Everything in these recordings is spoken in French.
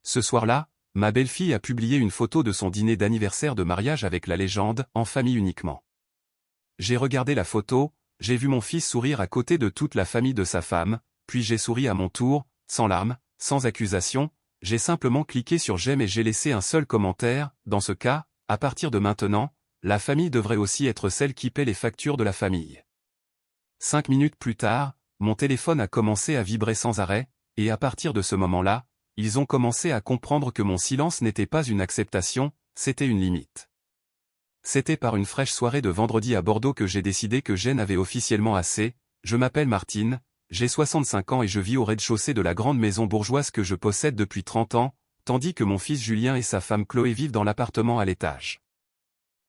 Ce soir-là, ma belle-fille a publié une photo de son dîner d'anniversaire de mariage avec la légende « En famille uniquement ». J'ai regardé la photo, j'ai vu mon fils sourire à côté de toute la famille de sa femme, puis j'ai souri à mon tour, sans larmes, sans accusation, j'ai simplement cliqué sur j'aime et j'ai laissé un seul commentaire. Dans ce cas, à partir de maintenant, la famille devrait aussi être celle qui paie les factures de la famille. 5 minutes plus tard, mon téléphone a commencé à vibrer sans arrêt, et à partir de ce moment-là, ils ont commencé à comprendre que mon silence n'était pas une acceptation, c'était une limite. C'était par une fraîche soirée de vendredi à Bordeaux que j'ai décidé que j'en avais officiellement assez. Je m'appelle Martine, j'ai 65 ans et je vis au rez-de-chaussée de la grande maison bourgeoise que je possède depuis 30 ans, tandis que mon fils Julien et sa femme Chloé vivent dans l'appartement à l'étage.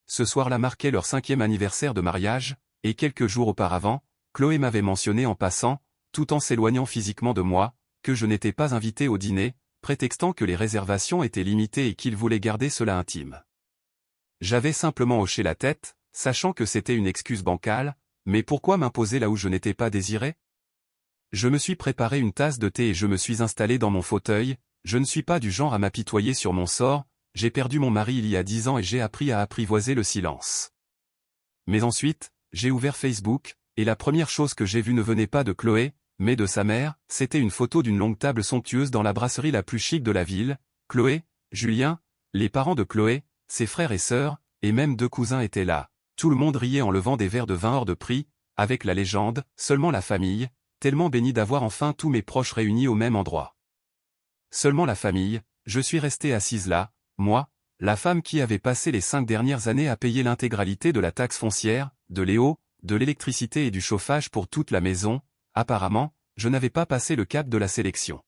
Ce soir-là marquait leur 5e anniversaire de mariage, et quelques jours auparavant, Chloé m'avait mentionné en passant, tout en s'éloignant physiquement de moi, que je n'étais pas invité au dîner, prétextant que les réservations étaient limitées et qu'il voulait garder cela intime. J'avais simplement hoché la tête, sachant que c'était une excuse bancale, mais pourquoi m'imposer là où je n'étais pas désiré? Je me suis préparé une tasse de thé et je me suis installé dans mon fauteuil. Je ne suis pas du genre à m'apitoyer sur mon sort, j'ai perdu mon mari il y a 10 ans et j'ai appris à apprivoiser le silence. Mais ensuite, j'ai ouvert Facebook, et la première chose que j'ai vue ne venait pas de Chloé, mais de sa mère. C'était une photo d'une longue table somptueuse dans la brasserie la plus chic de la ville. Chloé, Julien, les parents de Chloé, ses frères et sœurs, et même 2 cousins étaient là. Tout le monde riait en levant des verres de vin hors de prix, avec la légende, seulement la famille, tellement béni d'avoir enfin tous mes proches réunis au même endroit. Seulement la famille, je suis restée assise là, moi, la femme qui avait passé les 5 dernières années à payer l'intégralité de la taxe foncière, de l'eau, de l'électricité et du chauffage pour toute la maison. Apparemment, je n'avais pas passé le cap de la sélection.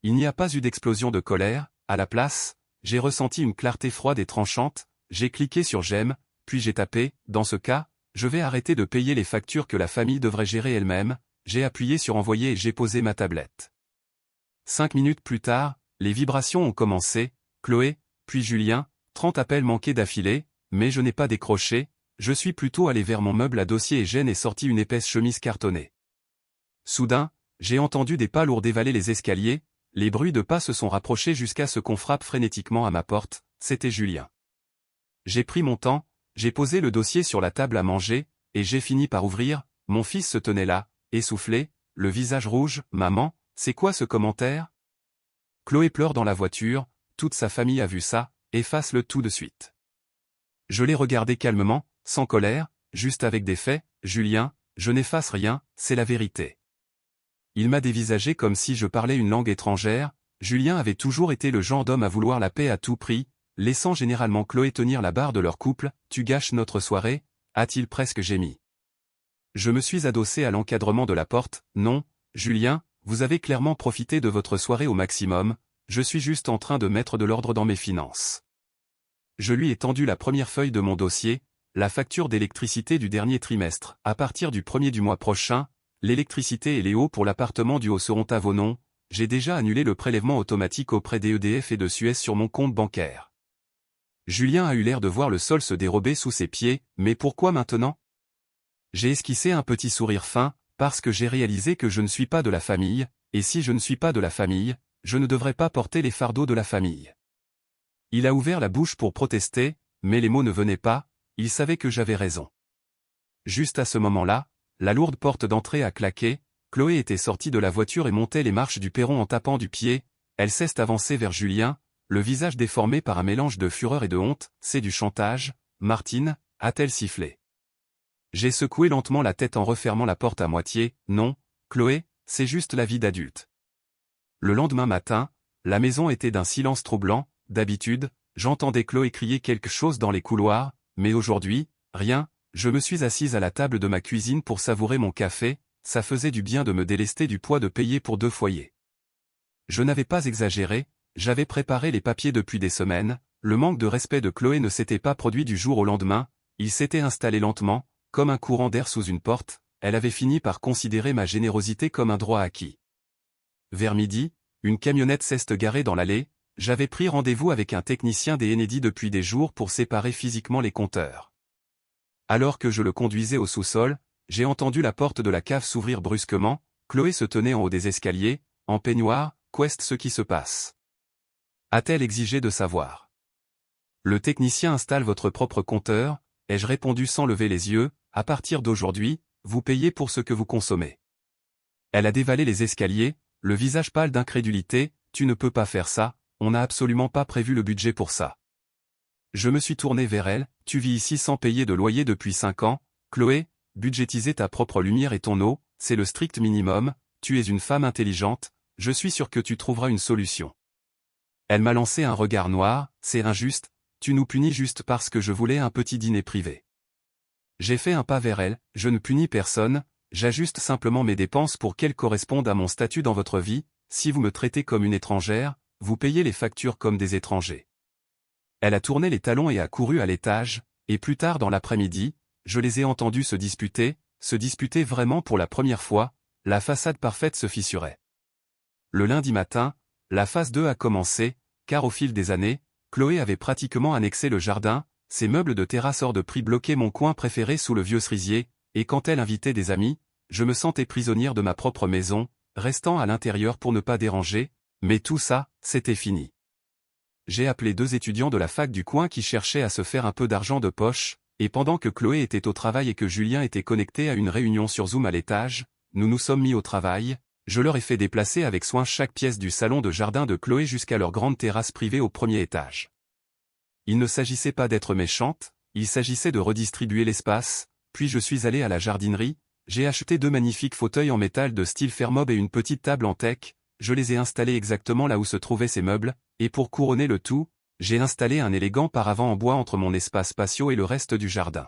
Il n'y a pas eu d'explosion de colère, à la place, j'ai ressenti une clarté froide et tranchante, j'ai cliqué sur j'aime, puis j'ai tapé, dans ce cas, je vais arrêter de payer les factures que la famille devrait gérer elle-même, j'ai appuyé sur envoyer et j'ai posé ma tablette. 5 minutes plus tard, les vibrations ont commencé, Chloé, puis Julien, 30 appels manqués d'affilée, mais je n'ai pas décroché, je suis plutôt allé vers mon meuble à dossier et j'en ai sorti une épaisse chemise cartonnée. Soudain, j'ai entendu des pas lourds dévaler les escaliers, les bruits de pas se sont rapprochés jusqu'à ce qu'on frappe frénétiquement à ma porte, c'était Julien. J'ai pris mon temps, j'ai posé le dossier sur la table à manger, et j'ai fini par ouvrir. Mon fils se tenait là, essoufflé, le visage rouge. Maman, c'est quoi ce commentaire? Chloé pleure dans la voiture, toute sa famille a vu ça, efface-le tout de suite. Je l'ai regardé calmement, sans colère, juste avec des faits. Julien, je n'efface rien, c'est la vérité. Il m'a dévisagé comme si je parlais une langue étrangère. Julien avait toujours été le genre d'homme à vouloir la paix à tout prix, laissant généralement Chloé tenir la barre de leur couple. Tu gâches notre soirée, a-t-il presque gémi. Je me suis adossé à l'encadrement de la porte. Non, Julien, vous avez clairement profité de votre soirée au maximum, je suis juste en train de mettre de l'ordre dans mes finances. Je lui ai tendu la première feuille de mon dossier, la facture d'électricité du dernier trimestre. À partir du 1er du mois prochain, l'électricité et les eaux pour l'appartement du Haut seront à vos noms. J'ai déjà annulé le prélèvement automatique auprès d'EDF et de Suez sur mon compte bancaire. Julien a eu l'air de voir le sol se dérober sous ses pieds, mais pourquoi maintenant? J'ai esquissé un petit sourire fin, parce que j'ai réalisé que je ne suis pas de la famille, et si je ne suis pas de la famille, je ne devrais pas porter les fardeaux de la famille. Il a ouvert la bouche pour protester, mais les mots ne venaient pas, il savait que j'avais raison. Juste à ce moment-là, la lourde porte d'entrée a claqué, Chloé était sortie de la voiture et montait les marches du perron en tapant du pied, elle s'est avancée vers Julien, le visage déformé par un mélange de fureur et de honte. C'est du chantage, Martine, a-t-elle sifflé. J'ai secoué lentement la tête en refermant la porte à moitié. Non, Chloé, c'est juste la vie d'adulte. Le lendemain matin, la maison était d'un silence troublant. D'habitude, j'entendais Chloé crier quelque chose dans les couloirs, mais aujourd'hui, rien. Je me suis assise à la table de ma cuisine pour savourer mon café, ça faisait du bien de me délester du poids de payer pour 2 foyers. Je n'avais pas exagéré, j'avais préparé les papiers depuis des semaines, le manque de respect de Chloé ne s'était pas produit du jour au lendemain, il s'était installé lentement, comme un courant d'air sous une porte, elle avait fini par considérer ma générosité comme un droit acquis. Vers midi, une camionnette s'est garée dans l'allée, j'avais pris rendez-vous avec un technicien des Enedis depuis des jours pour séparer physiquement les compteurs. Alors que je le conduisais au sous-sol, j'ai entendu la porte de la cave s'ouvrir brusquement, Chloé se tenait en haut des escaliers, en peignoir. Qu'est-ce qui se passe? A-t-elle exigé de savoir. Le technicien installe votre propre compteur, ai-je répondu sans lever les yeux, à partir d'aujourd'hui, vous payez pour ce que vous consommez. Elle a dévalé les escaliers, le visage pâle d'incrédulité, tu ne peux pas faire ça, on n'a absolument pas prévu le budget pour ça. Je me suis tourné vers elle, tu vis ici sans payer de loyer depuis 5 ans, Chloé, budgétiser ta propre lumière et ton eau, c'est le strict minimum, tu es une femme intelligente, je suis sûr que tu trouveras une solution. Elle m'a lancé un regard noir, c'est injuste, tu nous punis juste parce que je voulais un petit dîner privé. J'ai fait un pas vers elle, je ne punis personne, j'ajuste simplement mes dépenses pour qu'elles correspondent à mon statut dans votre vie, si vous me traitez comme une étrangère, vous payez les factures comme des étrangers. Elle a tourné les talons et a couru à l'étage, et plus tard dans l'après-midi, je les ai entendus se disputer vraiment pour la première fois, la façade parfaite se fissurait. Le lundi matin, la phase 2 a commencé, car au fil des années, Chloé avait pratiquement annexé le jardin, ses meubles de terrasse hors de prix bloquaient mon coin préféré sous le vieux cerisier, et quand elle invitait des amis, je me sentais prisonnière de ma propre maison, restant à l'intérieur pour ne pas déranger, mais tout ça, c'était fini. J'ai appelé 2 étudiants de la fac du coin qui cherchaient à se faire un peu d'argent de poche, et pendant que Chloé était au travail et que Julien était connecté à une réunion sur Zoom à l'étage, nous nous sommes mis au travail, je leur ai fait déplacer avec soin chaque pièce du salon de jardin de Chloé jusqu'à leur grande terrasse privée au premier étage. Il ne s'agissait pas d'être méchante, il s'agissait de redistribuer l'espace, puis je suis allé à la jardinerie, j'ai acheté 2 magnifiques fauteuils en métal de style Fermob et une petite table en teck, je les ai installés exactement là où se trouvaient ces meubles, et pour couronner le tout, j'ai installé un élégant paravent en bois entre mon espace patio et le reste du jardin.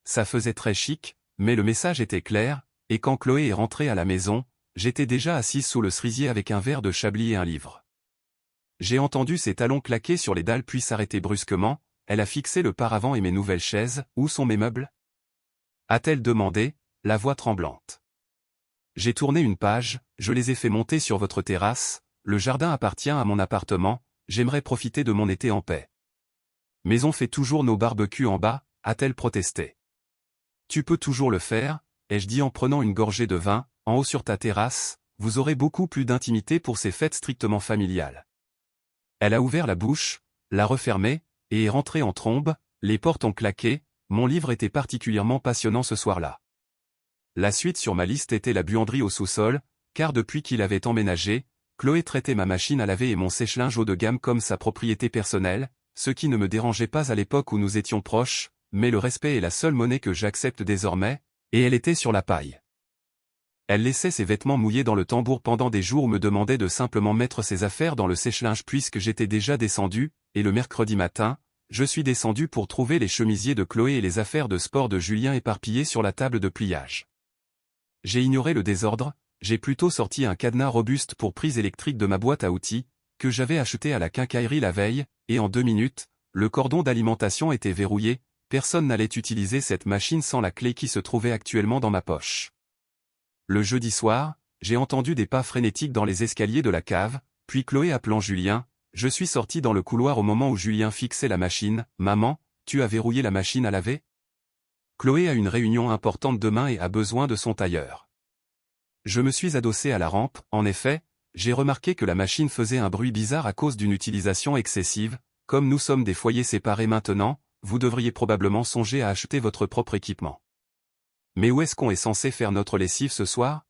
Ça faisait très chic, mais le message était clair, et quand Chloé est rentrée à la maison, j'étais déjà assise sous le cerisier avec un verre de chablis et un livre. J'ai entendu ses talons claquer sur les dalles puis s'arrêter brusquement, elle a fixé le paravent et mes nouvelles chaises, où sont mes meubles ? A-t-elle demandé, la voix tremblante. J'ai tourné une page, je les ai fait monter sur votre terrasse, le jardin appartient à mon appartement, j'aimerais profiter de mon été en paix. Mais on fait toujours nos barbecues en bas, a-t-elle protesté. Tu peux toujours le faire, ai-je dit en prenant une gorgée de vin, en haut sur ta terrasse, vous aurez beaucoup plus d'intimité pour ces fêtes strictement familiales. Elle a ouvert la bouche, l'a refermée, et est rentrée en trombe, les portes ont claqué, mon livre était particulièrement passionnant ce soir-là. La suite sur ma liste était la buanderie au sous-sol, car depuis qu'il avait emménagé, Chloé traitait ma machine à laver et mon sèche-linge haut de gamme comme sa propriété personnelle, ce qui ne me dérangeait pas à l'époque où nous étions proches, mais le respect est la seule monnaie que j'accepte désormais, et elle était sur la paille. Elle laissait ses vêtements mouillés dans le tambour pendant des jours ou me demandait de simplement mettre ses affaires dans le sèche-linge puisque j'étais déjà descendu, et le mercredi matin, je suis descendu pour trouver les chemisiers de Chloé et les affaires de sport de Julien éparpillées sur la table de pliage. J'ai ignoré le désordre, j'ai plutôt sorti un cadenas robuste pour prise électrique de ma boîte à outils, que j'avais acheté à la quincaillerie la veille, et en 2 minutes, le cordon d'alimentation était verrouillé, personne n'allait utiliser cette machine sans la clé qui se trouvait actuellement dans ma poche. Le jeudi soir, j'ai entendu des pas frénétiques dans les escaliers de la cave, puis Chloé appelant Julien, je suis sorti dans le couloir au moment où Julien fixait la machine, « Maman, tu as verrouillé la machine à laver ?» Chloé a une réunion importante demain et a besoin de son tailleur. Je me suis adossé à la rampe, en effet, j'ai remarqué que la machine faisait un bruit bizarre à cause d'une utilisation excessive, comme nous sommes des foyers séparés maintenant, vous devriez probablement songer à acheter votre propre équipement. Mais où est-ce qu'on est censé faire notre lessive ce soir ?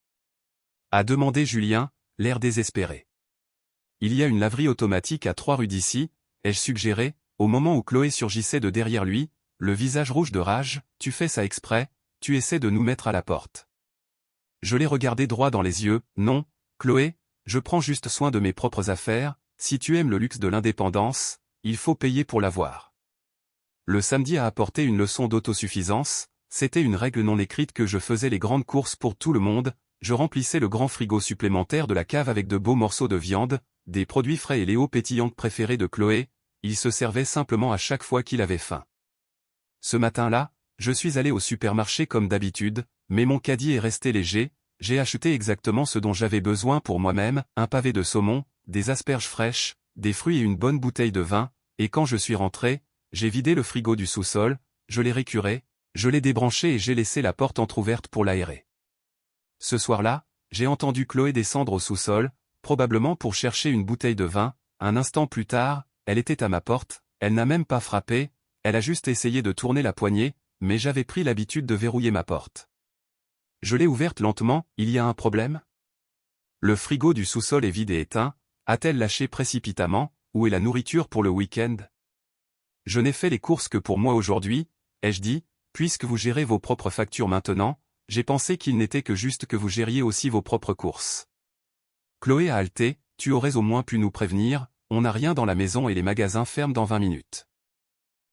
A demandé Julien, l'air désespéré. Il y a une laverie automatique à 3 rues d'ici, ai-je suggéré, au moment où Chloé surgissait de derrière lui, le visage rouge de rage, tu fais ça exprès, tu essaies de nous mettre à la porte. Je l'ai regardé droit dans les yeux, non, Chloé, je prends juste soin de mes propres affaires, si tu aimes le luxe de l'indépendance, il faut payer pour l'avoir. Le samedi a apporté une leçon d'autosuffisance, c'était une règle non écrite que je faisais les grandes courses pour tout le monde, je remplissais le grand frigo supplémentaire de la cave avec de beaux morceaux de viande, des produits frais et les eaux pétillantes préférées de Chloé, il se servait simplement à chaque fois qu'il avait faim. Ce matin-là, je suis allé au supermarché comme d'habitude, mais mon caddie est resté léger, j'ai acheté exactement ce dont j'avais besoin pour moi-même, un pavé de saumon, des asperges fraîches, des fruits et une bonne bouteille de vin, et quand je suis rentré, j'ai vidé le frigo du sous-sol, je l'ai récuré, je l'ai débranché et j'ai laissé la porte entr'ouverte pour l'aérer. Ce soir-là, j'ai entendu Chloé descendre au sous-sol, probablement pour chercher une bouteille de vin, Un instant plus tard, elle était à ma porte, elle n'a même pas frappé, elle a juste essayé de tourner la poignée, mais j'avais pris l'habitude de verrouiller ma porte. Je l'ai ouverte lentement, il y a un problème? Le frigo du sous-sol est vide et éteint, a-t-elle lâché précipitamment, où est la nourriture pour le week-end? Je n'ai fait les courses que pour moi aujourd'hui, ai-je dit, puisque vous gérez vos propres factures maintenant, j'ai pensé qu'il n'était que juste que vous gériez aussi vos propres courses. Chloé a halté, tu aurais au moins pu nous prévenir, on n'a rien dans la maison et les magasins ferment dans 20 minutes.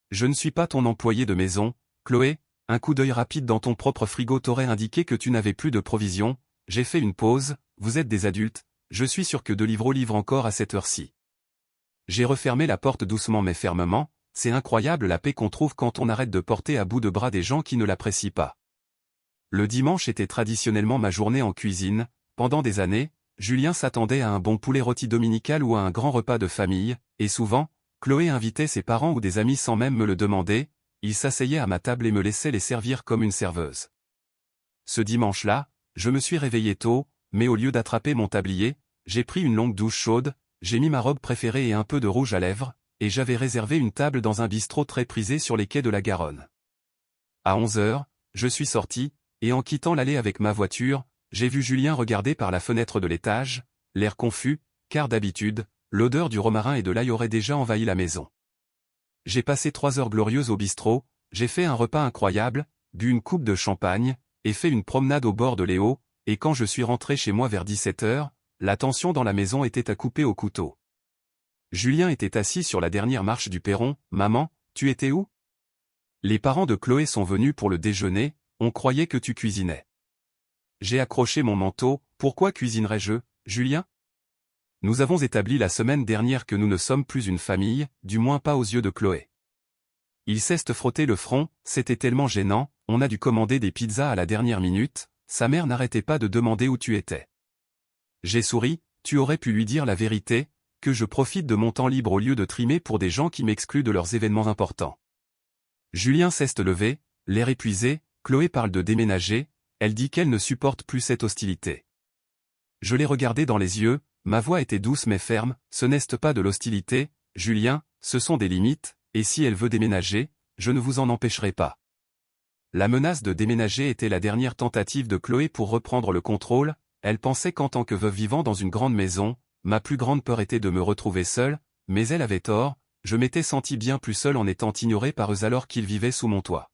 Je ne suis pas ton employé de maison, Chloé, un coup d'œil rapide dans ton propre frigo t'aurait indiqué que tu n'avais plus de provisions, j'ai fait une pause, vous êtes des adultes, je suis sûr que Deliveroo livre encore à cette heure-ci. J'ai refermé la porte doucement mais fermement, c'est incroyable la paix qu'on trouve quand on arrête de porter à bout de bras des gens qui ne l'apprécient pas. Le dimanche était traditionnellement ma journée en cuisine, pendant des années, Julien s'attendait à un bon poulet rôti dominical ou à un grand repas de famille, et souvent, Chloé invitait ses parents ou des amis sans même me le demander, il s'asseyait à ma table et me laissait les servir comme une serveuse. Ce dimanche-là, je me suis réveillé tôt, mais au lieu d'attraper mon tablier, j'ai pris une longue douche chaude, j'ai mis ma robe préférée et un peu de rouge à lèvres, et j'avais réservé une table dans un bistrot très prisé sur les quais de la Garonne. À 11 heures, je suis sorti, et en quittant l'allée avec ma voiture, j'ai vu Julien regarder par la fenêtre de l'étage, l'air confus, car d'habitude, l'odeur du romarin et de l'ail aurait déjà envahi la maison. J'ai passé 3 heures glorieuses au bistrot, j'ai fait un repas incroyable, bu une coupe de champagne, et fait une promenade au bord de l'Éau, et quand je suis rentré chez moi vers 17 heures, la tension dans la maison était à couper au couteau. Julien était assis sur la dernière marche du perron, « Maman, tu étais où? Les parents de Chloé sont venus pour le déjeuner, on croyait que tu cuisinais. » J'ai accroché mon manteau, « Pourquoi cuisinerais-je, Julien? Nous avons établi la semaine dernière que nous ne sommes plus une famille, du moins pas aux yeux de Chloé. » Il s'est frotté le front, c'était tellement gênant, on a dû commander des pizzas à la dernière minute, sa mère n'arrêtait pas de demander où tu étais. J'ai souri, tu aurais pu lui dire la vérité, que je profite de mon temps libre au lieu de trimer pour des gens qui m'excluent de leurs événements importants. Julien s'est levé, l'air épuisé, Chloé parle de déménager, elle dit qu'elle ne supporte plus cette hostilité. Je l'ai regardé dans les yeux, ma voix était douce mais ferme, ce n'est pas de l'hostilité, Julien, ce sont des limites, et si elle veut déménager, je ne vous en empêcherai pas. La menace de déménager était la dernière tentative de Chloé pour reprendre le contrôle, elle pensait qu'en tant que veuve vivant dans une grande maison, ma plus grande peur était de me retrouver seule, mais elle avait tort, je m'étais senti bien plus seul en étant ignoré par eux alors qu'ils vivaient sous mon toit.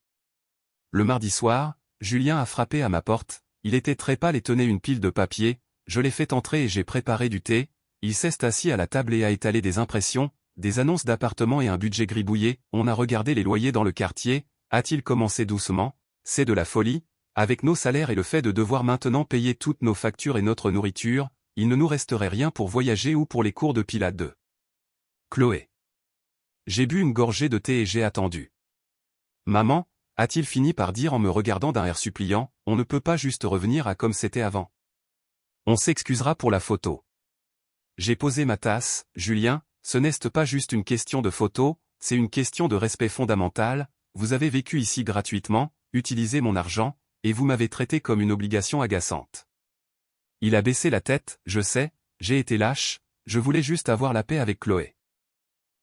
Le mardi soir, Julien a frappé à ma porte, il était très pâle et tenait une pile de papier, je l'ai fait entrer et j'ai préparé du thé, il s'est assis à la table et a étalé des impressions, des annonces d'appartements et un budget gribouillé, on a regardé les loyers dans le quartier, a-t-il commencé doucement, c'est de la folie, avec nos salaires et le fait de devoir maintenant payer toutes nos factures et notre nourriture, il ne nous resterait rien pour voyager ou pour les cours de Pilates 2. Chloé. J'ai bu une gorgée de thé et j'ai attendu. Maman, a-t-il fini par dire en me regardant d'un air suppliant, on ne peut pas juste revenir à comme c'était avant. On s'excusera pour la photo. J'ai posé ma tasse, Julien, ce n'est pas juste une question de photo, c'est une question de respect fondamental, vous avez vécu ici gratuitement, utilisé mon argent, et vous m'avez traité comme une obligation agaçante. Il a baissé la tête, je sais, j'ai été lâche, je voulais juste avoir la paix avec Chloé.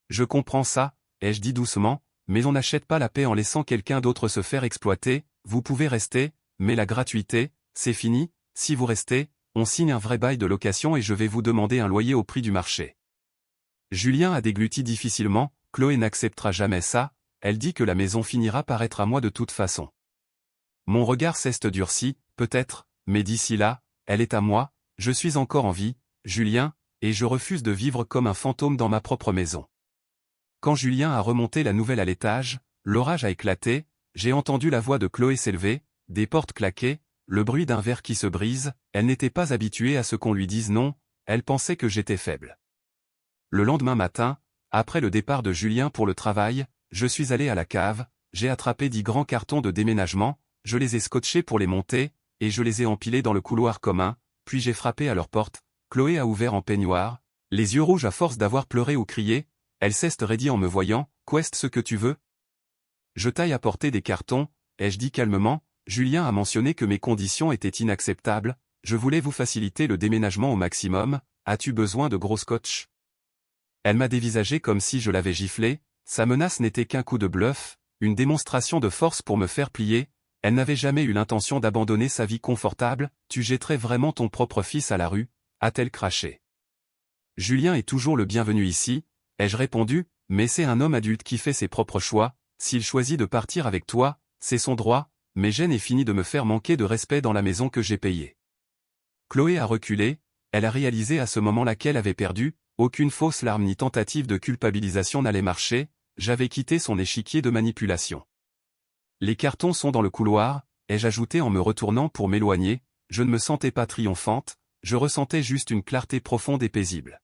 Je comprends ça, ai-je dit doucement, mais on n'achète pas la paix en laissant quelqu'un d'autre se faire exploiter, vous pouvez rester, mais la gratuité, c'est fini, si vous restez, on signe un vrai bail de location et je vais vous demander un loyer au prix du marché. Julien a dégluti difficilement, Chloé n'acceptera jamais ça, elle dit que la maison finira par être à moi de toute façon. Mon regard s'est durci, peut-être, mais d'ici là, elle est à moi, je suis encore en vie, Julien, et je refuse de vivre comme un fantôme dans ma propre maison. Quand Julien a remonté la nouvelle à l'étage, l'orage a éclaté, j'ai entendu la voix de Chloé s'élever, des portes claquer, le bruit d'un verre qui se brise, elle n'était pas habituée à ce qu'on lui dise non, elle pensait que j'étais faible. Le lendemain matin, après le départ de Julien pour le travail, je suis allé à la cave, j'ai attrapé 10 grands cartons de déménagement, je les ai scotchés pour les monter, et je les ai empilés dans le couloir commun, puis j'ai frappé à leur porte, Chloé a ouvert en peignoir, les yeux rouges à force d'avoir pleuré ou crié, elle s'est raidie en me voyant, qu'est-ce ce que tu veux? Je t'aille apporter des cartons, ai-je dit calmement, Julien a mentionné que mes conditions étaient inacceptables, je voulais vous faciliter le déménagement au maximum, as-tu besoin de gros scotch? Elle m'a dévisagé comme si je l'avais giflé, sa menace n'était qu'un coup de bluff, une démonstration de force pour me faire plier, elle n'avait jamais eu l'intention d'abandonner sa vie confortable, tu jetterais vraiment ton propre fils à la rue, a-t-elle craché. Julien est toujours le bienvenu ici, ai-je répondu, mais c'est un homme adulte qui fait ses propres choix, s'il choisit de partir avec toi, c'est son droit, mais Jeanne est fini de me faire manquer de respect dans la maison que j'ai payée. Chloé a reculé, elle a réalisé à ce moment-là qu'elle avait perdu, aucune fausse larme ni tentative de culpabilisation n'allait marcher, j'avais quitté son échiquier de manipulation. Les cartons sont dans le couloir, ai-je ajouté en me retournant pour m'éloigner, je ne me sentais pas triomphante, je ressentais juste une clarté profonde et paisible.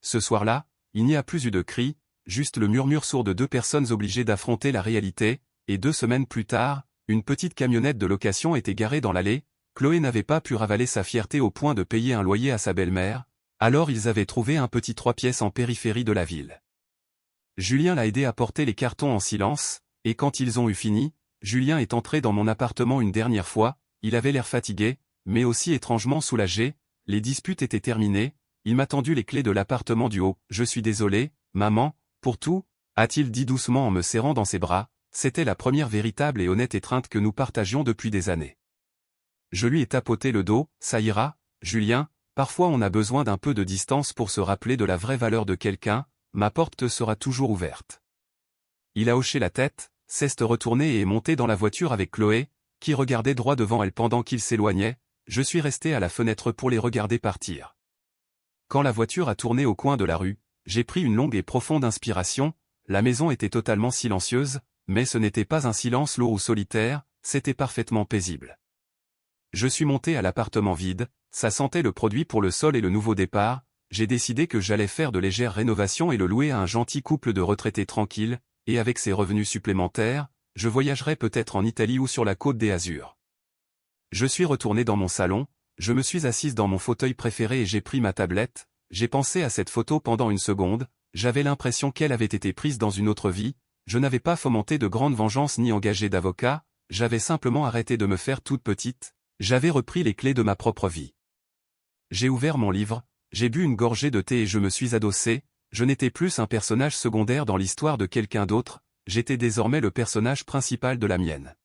Ce soir-là, il n'y a plus eu de cris, juste le murmure sourd de deux personnes obligées d'affronter la réalité, et 2 semaines plus tard, une petite camionnette de location était garée dans l'allée, Chloé n'avait pas pu ravaler sa fierté au point de payer un loyer à sa belle-mère, alors ils avaient trouvé un petit 3 pièces en périphérie de la ville. Julien l'a aidé à porter les cartons en silence, et quand ils ont eu fini, Julien est entré dans mon appartement une dernière fois, il avait l'air fatigué, mais aussi étrangement soulagé, les disputes étaient terminées, il m'a tendu les clés de l'appartement du haut, je suis désolé, maman, pour tout, a-t-il dit doucement en me serrant dans ses bras, c'était la première véritable et honnête étreinte que nous partagions depuis des années. Je lui ai tapoté le dos, ça ira, Julien, parfois on a besoin d'un peu de distance pour se rappeler de la vraie valeur de quelqu'un, ma porte te sera toujours ouverte. Il a hoché la tête, s'est retourné et est monté dans la voiture avec Chloé, qui regardait droit devant elle pendant qu'il s'éloignait, je suis resté à la fenêtre pour les regarder partir. Quand la voiture a tourné au coin de la rue, j'ai pris une longue et profonde inspiration, la maison était totalement silencieuse, mais ce n'était pas un silence lourd ou solitaire, c'était parfaitement paisible. Je suis monté à l'appartement vide, ça sentait le produit pour le sol et le nouveau départ, j'ai décidé que j'allais faire de légères rénovations et le louer à un gentil couple de retraités tranquilles, et avec ses revenus supplémentaires, je voyagerai peut-être en Italie ou sur la côte des Azurs. Je suis retourné dans mon salon, je me suis assise dans mon fauteuil préféré et j'ai pris ma tablette, j'ai pensé à cette photo pendant une seconde, j'avais l'impression qu'elle avait été prise dans une autre vie, je n'avais pas fomenté de grandes vengeances ni engagé d'avocat, j'avais simplement arrêté de me faire toute petite, j'avais repris les clés de ma propre vie. J'ai ouvert mon livre, j'ai bu une gorgée de thé et je me suis adossé, je n'étais plus un personnage secondaire dans l'histoire de quelqu'un d'autre, j'étais désormais le personnage principal de la mienne.